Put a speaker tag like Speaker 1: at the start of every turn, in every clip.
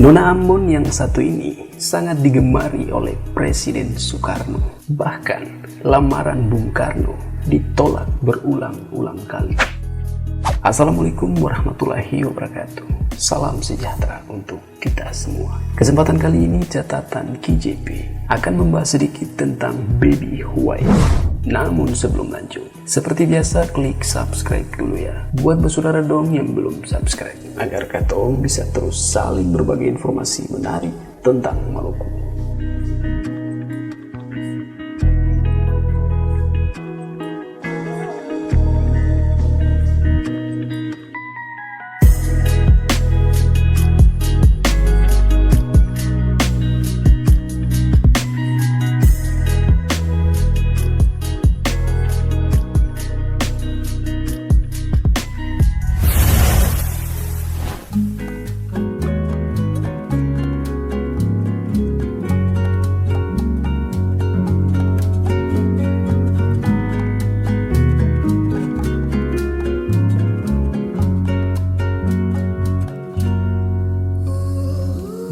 Speaker 1: Nona Ambon yang satu ini sangat digemari oleh Presiden Soekarno. Bahkan lamaran Bung Karno ditolak berulang-ulang kali. Assalamualaikum warahmatullahi wabarakatuh. Salam sejahtera untuk kita semua. Kesempatan kali ini catatan KJP akan membahas sedikit tentang Baby Huwai. Namun sebelum lanjut, seperti biasa klik subscribe dulu ya. Buat bersaudara dong yang belum subscribe, agar katong bisa terus saling berbagi informasi menarik tentang Maluku.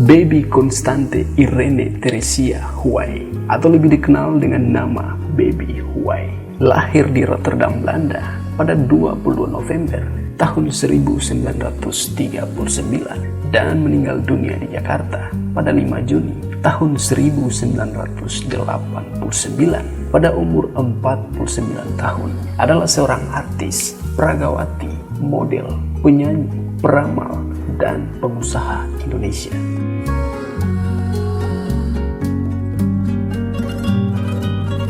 Speaker 1: Baby Constante Irene Theresia Huwai, atau lebih dikenal dengan nama Baby Huwai, lahir di Rotterdam, Belanda pada 20 November tahun 1939 dan meninggal dunia di Jakarta pada 5 Juni tahun 1989 pada umur 49 tahun. Adalah seorang artis, peragawati, model, penyanyi, peramal, dan pengusaha Indonesia.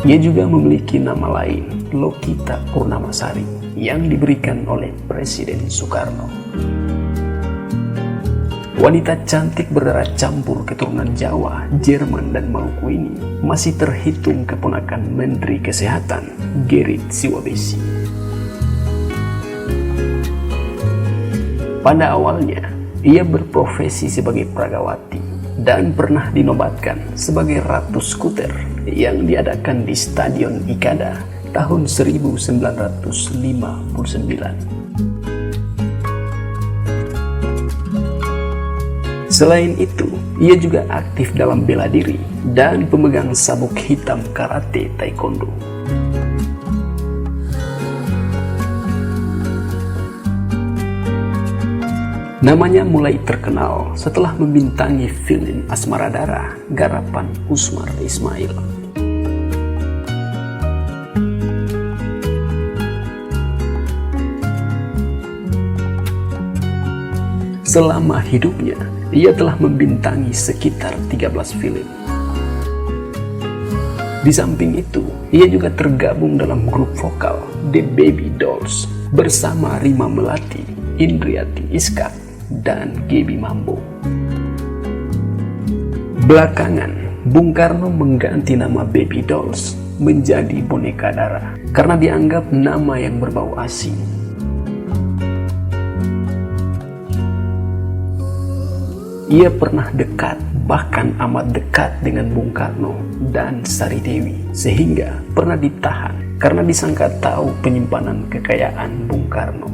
Speaker 1: Ia juga memiliki nama lain, Lokita Purnamasari, yang diberikan oleh Presiden Soekarno. Wanita cantik berdarah campur keturunan Jawa, Jerman, dan Maluku ini masih terhitung keponakan Menteri Kesehatan Gerrit Siwabesi. Pada awalnya, ia berprofesi sebagai peragawati dan pernah dinobatkan sebagai Ratu Skuter yang diadakan di Stadion Ikada tahun 1959. Selain itu, ia juga aktif dalam bela diri dan pemegang sabuk hitam karate taekwondo. Namanya mulai terkenal setelah membintangi film Asmara Darah garapan Usmar Ismail. Selama hidupnya, ia telah membintangi sekitar 13 film. Di samping itu, ia juga tergabung dalam grup vokal The Baby Dolls bersama Rima Melati, Indriati Iskak, dan Gaby Mambo. Belakangan, Bung Karno mengganti nama Baby Dolls menjadi Boneka Darah karena dianggap nama yang berbau asing. Ia pernah dekat, bahkan amat dekat dengan Bung Karno dan Sari Dewi, sehingga pernah ditahan karena disangka tahu penyimpanan kekayaan Bung Karno.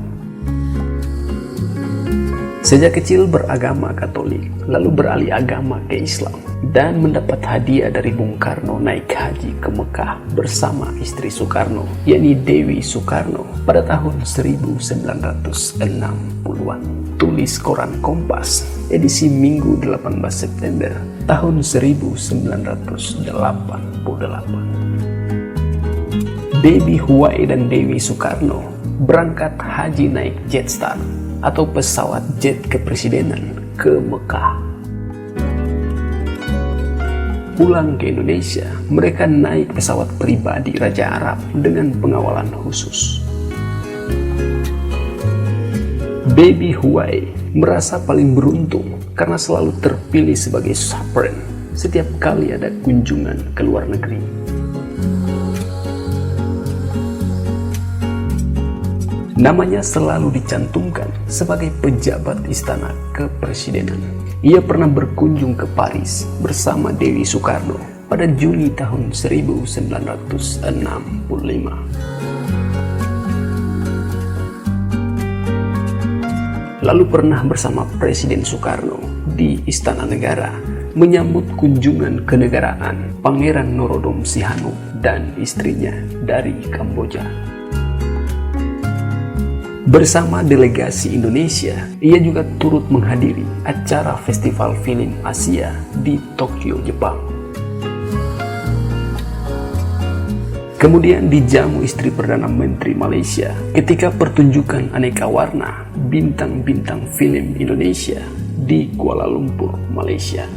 Speaker 1: Sejak kecil beragama Katolik, lalu beralih agama ke Islam, dan mendapat hadiah dari Bung Karno naik haji ke Mekah bersama istri Soekarno, yakni Dewi Soekarno, pada tahun 1960-an. Tulis koran Kompas, edisi Minggu 18 September tahun 1988. Baby Huwai dan Dewi Soekarno berangkat haji naik Jetstar atau pesawat jet kepresidenan ke Mekah. Pulang ke Indonesia, mereka naik pesawat pribadi Raja Arab dengan pengawalan khusus. Baby Huwai merasa paling beruntung karena selalu terpilih sebagai chaperone setiap kali ada kunjungan ke luar negeri. Namanya selalu dicantumkan sebagai pejabat istana kepresidenan. Ia pernah berkunjung ke Paris bersama Dewi Soekarno pada Juli tahun 1965. Lalu pernah bersama Presiden Soekarno di Istana Negara menyambut kunjungan kenegaraan Pangeran Norodom Sihanouk dan istrinya dari Kamboja. Bersama delegasi Indonesia, ia juga turut menghadiri acara Festival Film Asia di Tokyo, Jepang. Kemudian dijamu istri Perdana Menteri Malaysia ketika pertunjukan aneka warna bintang-bintang film Indonesia di Kuala Lumpur, Malaysia.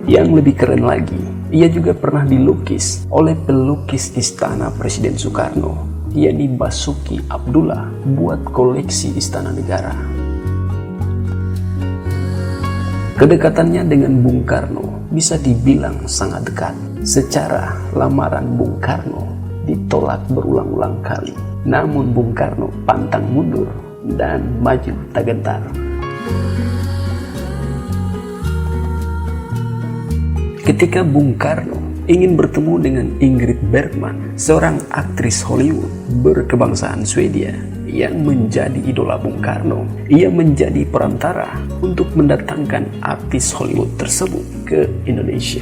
Speaker 1: Yang lebih keren lagi, ia juga pernah dilukis oleh pelukis Istana Presiden Soekarno, yakni Basuki Abdullah, buat koleksi Istana Negara. Kedekatannya dengan Bung Karno bisa dibilang sangat dekat. Secara lamaran Bung Karno ditolak berulang-ulang kali, namun Bung Karno pantang mundur dan maju tak gentar. Ketika Bung Karno ingin bertemu dengan Ingrid Bergman, seorang aktris Hollywood berkebangsaan Swedia yang menjadi idola Bung Karno, ia menjadi perantara untuk mendatangkan artis Hollywood tersebut ke Indonesia.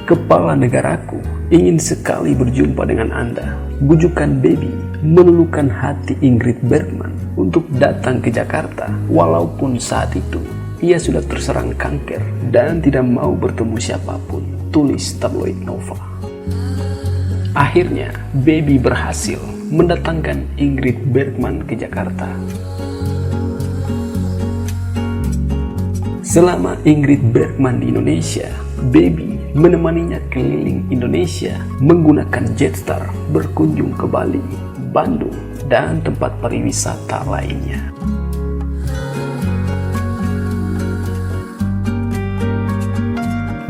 Speaker 1: Kepala negaraku ingin sekali berjumpa dengan Anda. Bujukan baby meluluhkan hati Ingrid Bergman untuk datang ke Jakarta, walaupun saat itu ia sudah terserang kanker dan tidak mau bertemu siapapun, tulis tabloid Nova. Akhirnya, baby berhasil mendatangkan Ingrid Bergman ke Jakarta. Selama Ingrid Bergman di Indonesia, baby menemaninya keliling Indonesia menggunakan Jetstar berkunjung ke Bali, Bandung, dan tempat pariwisata lainnya.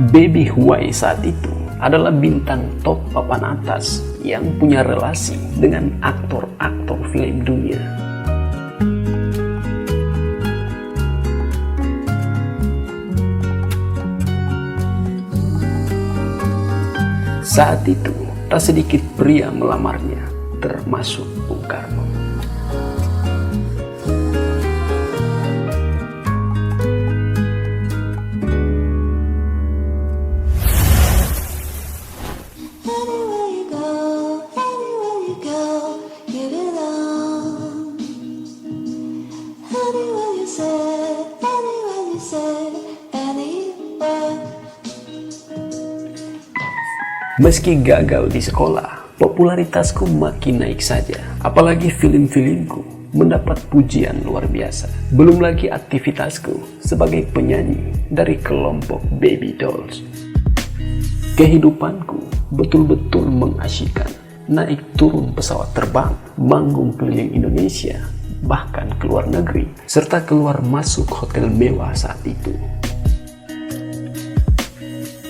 Speaker 1: Baby Huai saat itu adalah bintang top papan atas yang punya relasi dengan aktor-aktor film dunia. Saat itu, tak sedikit pria melamarnya, termasuk Bung Karno. Meski gagal di sekolah, popularitasku makin naik saja. Apalagi film-filmku mendapat pujian luar biasa. Belum lagi aktivitasku sebagai penyanyi dari kelompok Baby Dolls. Kehidupanku betul-betul mengasyikkan. Naik turun pesawat terbang, manggung keliling Indonesia, bahkan ke luar negeri, serta keluar masuk hotel mewah saat itu.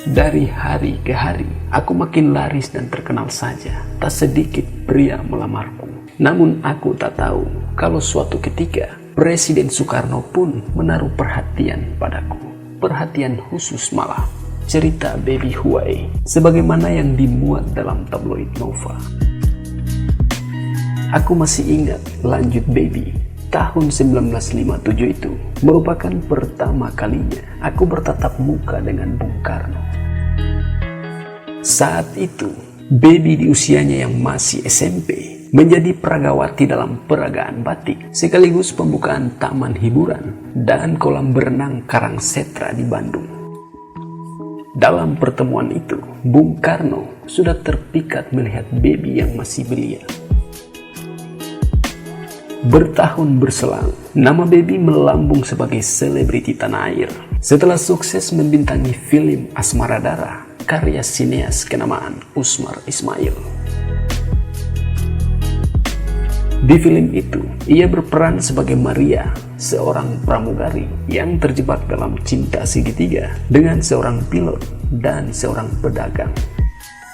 Speaker 1: Dari hari ke hari, aku makin laris dan terkenal saja. Tak sedikit pria melamarku. Namun aku tak tahu kalau suatu ketika Presiden Soekarno pun menaruh perhatian padaku. Perhatian khusus malah. Cerita Baby Huai sebagaimana yang dimuat dalam tabloid Nova. Aku masih ingat lanjut Baby. Tahun 1957 itu merupakan pertama kalinya aku bertatap muka dengan Bung Karno. Saat itu, Baby di usianya yang masih SMP menjadi peragawati dalam peragaan batik sekaligus pembukaan taman hiburan dan kolam berenang Karangsetra di Bandung. Dalam pertemuan itu, Bung Karno sudah terpikat melihat Baby yang masih belia. Bertahun berselang, nama Baby melambung sebagai selebriti tanah air setelah sukses membintangi film Asmara Darah karya sineas kenamaan Usmar Ismail. Di film itu, ia berperan sebagai Maria, seorang pramugari yang terjebak dalam cinta segitiga dengan seorang pilot dan seorang pedagang.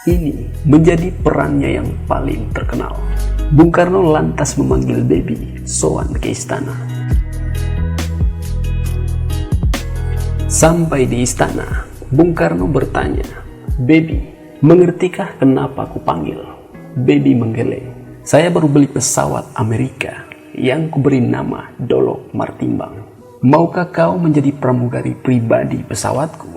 Speaker 1: Ini menjadi perannya yang paling terkenal. Bung Karno lantas memanggil Baby sowan ke istana. Sampai di istana, Bung Karno bertanya, "Baby, mengertikah kenapa aku panggil?" Baby menggeleng. Saya baru beli pesawat Amerika yang kuberi nama Dolok Martimbang. Maukah kau menjadi pramugari pribadi pesawatku?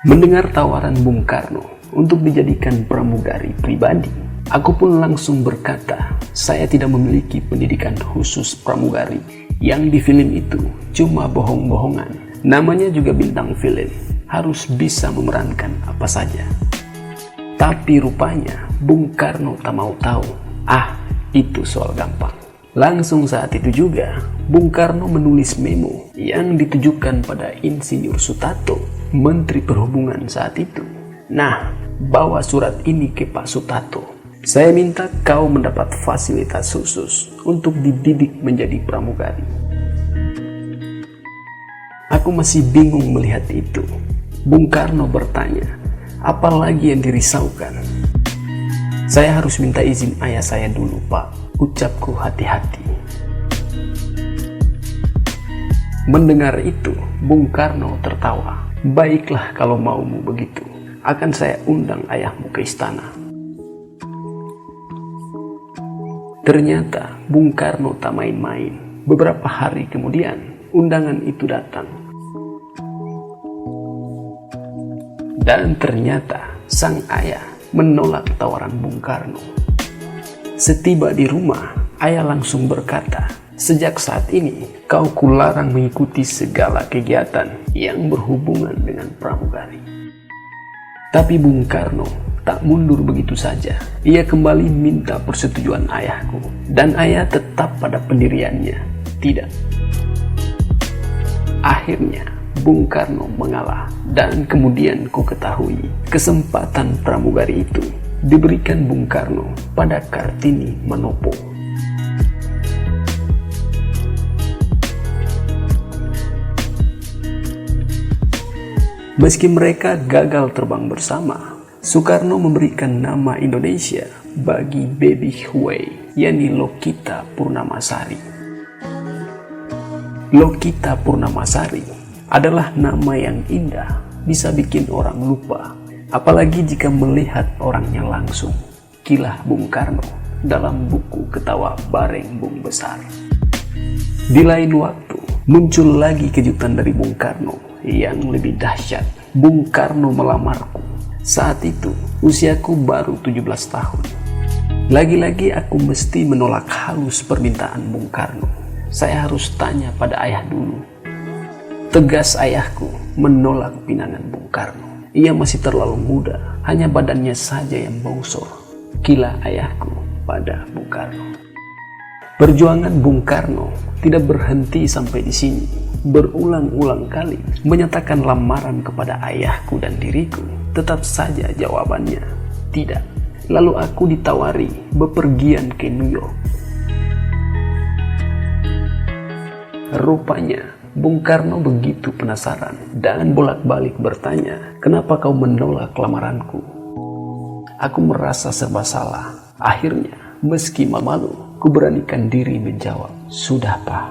Speaker 1: Mendengar tawaran Bung Karno untuk dijadikan pramugari pribadi, aku pun langsung berkata, saya tidak memiliki pendidikan khusus pramugari. Yang di film itu cuma bohong-bohongan. Namanya juga bintang film, harus bisa memerankan apa saja. Tapi rupanya Bung Karno tak mau tahu. Itu soal gampang. Langsung saat itu juga Bung Karno menulis memo yang ditujukan pada Insinyur Sutarto, Menteri Perhubungan saat itu. Nah, bawa surat ini ke Pak Sutarto. Saya minta kau mendapat fasilitas khusus untuk dididik menjadi pramugari. Aku masih bingung melihat itu. Bung Karno bertanya, apa lagi yang dirisaukan? Saya harus minta izin ayah saya dulu, Pak. Ucapku hati-hati. Mendengar itu, Bung Karno tertawa. Baiklah kalau maumu begitu. Akan saya undang ayahmu ke istana. Ternyata Bung Karno tak main-main. Beberapa hari kemudian, undangan itu datang. Dan ternyata sang ayah menolak tawaran Bung Karno. Setiba di rumah, ayah langsung berkata, sejak saat ini kau kularang mengikuti segala kegiatan yang berhubungan dengan pramugari. Tapi Bung Karno tak mundur begitu saja. Ia kembali minta persetujuan ayahku, dan ayah tetap pada pendiriannya. Tidak. Akhirnya Bung Karno mengalah, dan kemudian ku ketahui kesempatan pramugari itu diberikan Bung Karno pada Kartini Manopo. Meski mereka gagal terbang bersama, Soekarno memberikan nama Indonesia bagi Baby Huey, yakni Lokita Purnamasari. Lokita Purnamasari adalah nama yang indah, bisa bikin orang lupa, apalagi jika melihat orangnya langsung. Kilah Bung Karno dalam buku Ketawa Bareng Bung Besar. Di lain waktu, muncul lagi kejutan dari Bung Karno yang lebih dahsyat. Bung Karno melamarku. Saat itu, usiaku baru 17 tahun. Lagi-lagi aku mesti menolak halus permintaan Bung Karno. Saya harus tanya pada ayah dulu. Tegas ayahku menolak pinangan Bung Karno. Ia masih terlalu muda, hanya badannya saja yang bongsor. Kila ayahku pada Bung Karno. Perjuangan Bung Karno tidak berhenti sampai di sini. Berulang-ulang kali menyatakan lamaran kepada ayahku dan diriku. Tetap saja jawabannya tidak. Lalu aku ditawari bepergian ke New York. Rupanya Bung Karno begitu penasaran dan bolak-balik bertanya, kenapa kau menolak lamaranku? Aku merasa serba salah. Akhirnya, meski malu, ku beranikan diri menjawab, sudah Pak.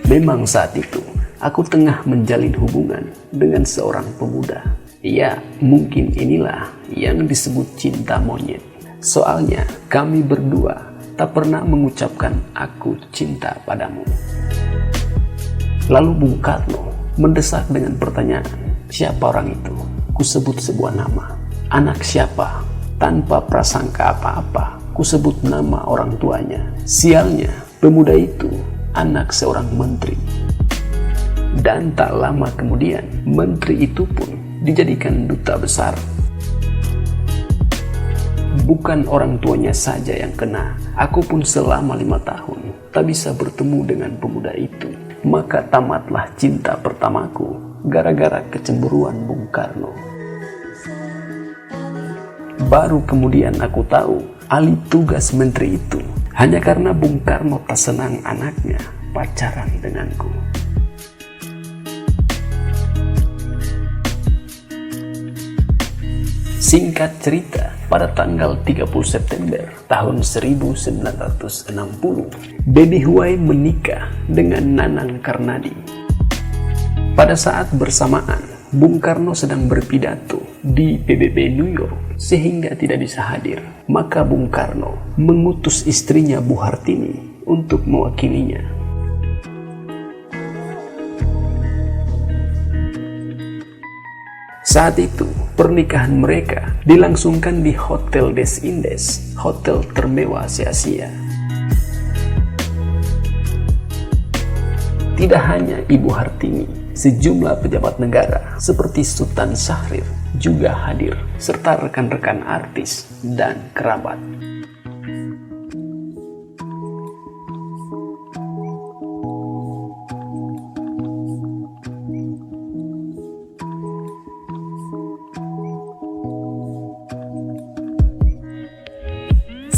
Speaker 1: Memang saat itu, aku tengah menjalin hubungan dengan seorang pemuda. Ya, mungkin inilah yang disebut cinta monyet. Soalnya, kami berdua tak pernah mengucapkan aku cinta padamu. Lalu Bung Karno mendesak dengan pertanyaan, siapa orang itu? Kusebut sebuah nama. Anak siapa? Tanpa prasangka apa-apa, kusebut nama orang tuanya. Sialnya, pemuda itu anak seorang menteri. Dan tak lama kemudian, menteri itu pun dijadikan duta besar. Bukan orang tuanya saja yang kena, aku pun selama 5 tahun tak bisa bertemu dengan pemuda itu. Maka tamatlah cinta pertamaku gara-gara kecemburuan Bung Karno. Baru kemudian aku tahu alih tugas menteri itu hanya karena Bung Karno tak senang anaknya pacaran denganku. Singkat cerita, pada tanggal 30 September tahun 1960, Baby Huey menikah dengan Nanang Karnadi. Pada saat bersamaan, Bung Karno sedang berpidato di PBB New York sehingga tidak bisa hadir. Maka Bung Karno mengutus istrinya Bu Hartini untuk mewakilinya. Saat itu, pernikahan mereka dilangsungkan di Hotel Des Indes, hotel termewah se-Asia. Tidak hanya Ibu Hartini, sejumlah pejabat negara seperti Sultan Syahrir juga hadir, serta rekan-rekan artis dan kerabat.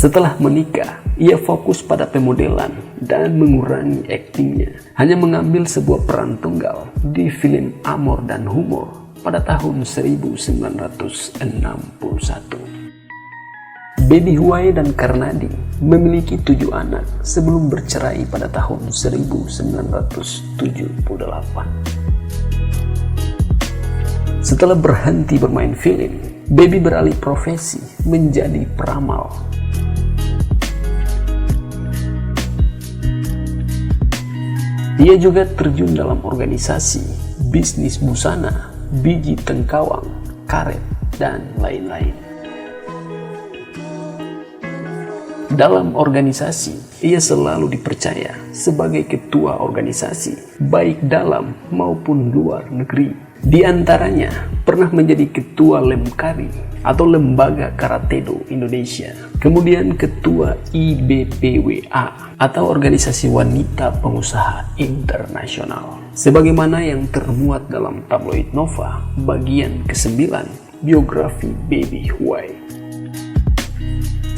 Speaker 1: Setelah menikah, ia fokus pada pemodelan dan mengurangi aktingnya. Hanya mengambil sebuah peran tunggal di film Amor dan Humor pada tahun 1961. Baby Huai dan Karnadi memiliki 7 anak sebelum bercerai pada tahun 1978. Setelah berhenti bermain film, Baby beralih profesi menjadi peramal. Ia juga terjun dalam organisasi, bisnis busana, biji tengkawang, karet, dan lain-lain. Dalam organisasi, ia selalu dipercaya sebagai ketua organisasi, baik dalam maupun luar negeri. Di antaranya, pernah menjadi ketua Lemkari atau Lembaga Karatedo Indonesia, kemudian ketua IBPWA atau Organisasi Wanita Pengusaha Internasional. Sebagaimana yang termuat dalam tabloid Nova, bagian ke-9, biografi Baby Huai.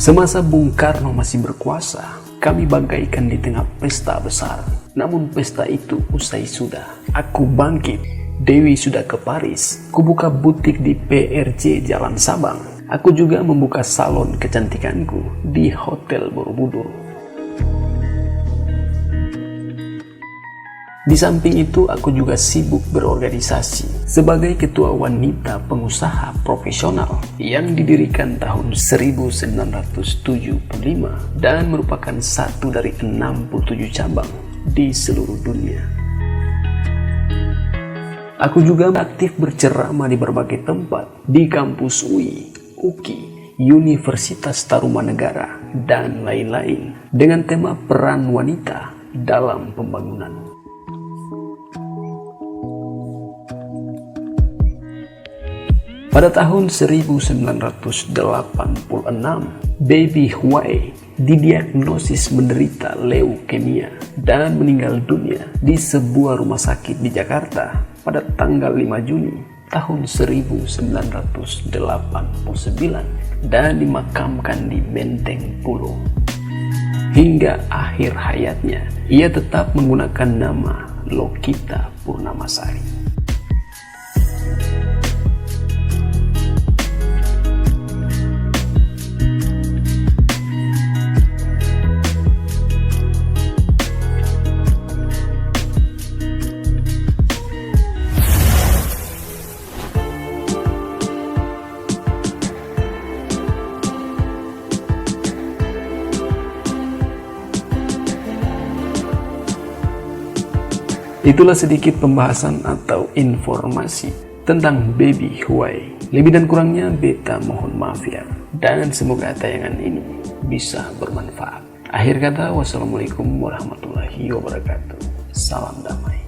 Speaker 1: Semasa Bung Karno masih berkuasa, kami bagaikan di tengah pesta besar. Namun pesta itu usai sudah. Aku bangkit. Dewi sudah ke Paris. Kubuka butik di PRJ Jalan Sabang. Aku juga membuka salon kecantikanku di Hotel Borobudur. Di samping itu, aku juga sibuk berorganisasi sebagai ketua wanita pengusaha profesional yang didirikan tahun 1975 dan merupakan satu dari 67 cabang di seluruh dunia. Aku juga aktif berceramah di berbagai tempat, di kampus UI, UKI, Universitas Tarumanegara, dan lain-lain, dengan tema peran wanita dalam pembangunan. Pada tahun 1986, Baby Huai didiagnosis menderita leukemia dan meninggal dunia di sebuah rumah sakit di Jakarta pada tanggal 5 Juni tahun 1989 dan dimakamkan di Menteng Pulo. Hingga akhir hayatnya, ia tetap menggunakan nama Lokita Purnamasari. Itulah sedikit pembahasan atau informasi tentang Baby Huai. Lebih dan kurangnya beta mohon maaf ya. Dan semoga tayangan ini bisa bermanfaat. Akhir kata, wassalamualaikum warahmatullahi wabarakatuh. Salam damai.